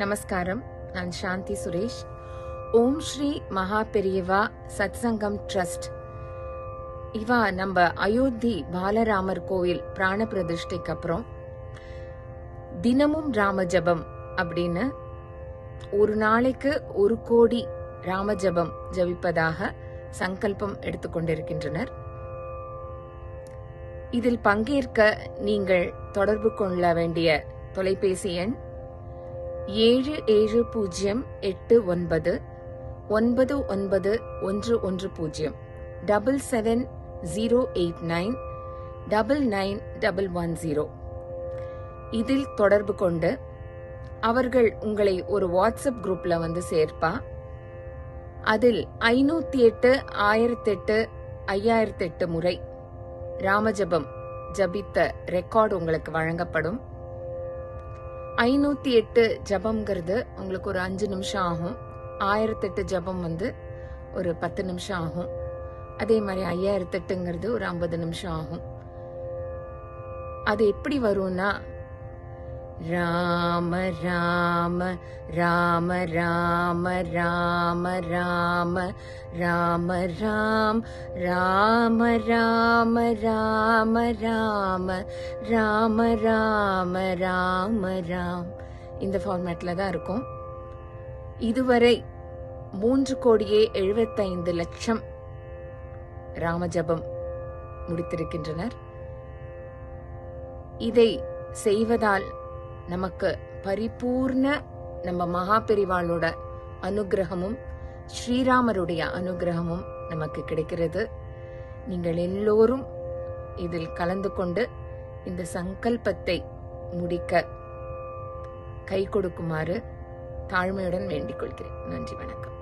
நமஸ்காரம். நான் சாந்தி சுரேஷ். ஓம் ஸ்ரீ மகா பெரியவா சத்சங்கம் ட்ரஸ்ட் இவா நம்ம அயோத்தி பாலராமர் கோவில் பிராண பிரதிஷ்டைக்கு அப்புறம் தினமும் ராமஜபம் அப்படின்னு ஒரு நாளைக்கு 1 கோடி ராமஜபம் ஜபிப்பதாக சங்கல்பம் எடுத்துக்கொண்டிருக்கின்றனர். இதில் பங்கேற்க நீங்கள் தொடர்பு கொள்ள வேண்டிய தொலைபேசி எண் 770899991110 77089991110. இதில் தொடர்பு கொண்டு அவர்கள் உங்களை ஒரு வாட்ஸ்அப் குரூப்ல சேர்ப்பா. அதில் 508 1008 5008 முறை ராமஜபம் ஜபித்த ரெக்கார்டு உங்களுக்கு வழங்கப்படும். 508 ஜபம்ங்கிறது உங்களுக்கு ஒரு 5 நிமிஷம் ஆகும். 1008 ஜபம் ஒரு 10 நிமிஷம் ஆகும். அதே மாதிரி 5008ங்கிறது ஒரு 50 நிமிஷம் ஆகும். அது எப்படி வரும்னா, ராம ராம ராம ராம ராம ராம ராம ராம் ராம ராம ராம ராம ராம ராம ராம ராம் இந்த ஃபார்மேட்ல தான் இருக்கும். இதுவரை 3,75,00,000 ராமஜபம் முடித்திருக்கின்றனர். இதை செய்வதால் நமக்கு பரிபூர்ண நம்ம மகாபெரிவாளோட அனுகிரகமும் ஸ்ரீராமருடைய அனுகிரகமும் நமக்கு கிடைக்கிறது. நீங்கள் எல்லோரும் இதில் கலந்து கொண்டு இந்த சங்கல்பத்தை முடிக்க கை கொடுக்குமாறு தாழ்மையுடன் வேண்டிக் கொள்கிறேன். நன்றி, வணக்கம்.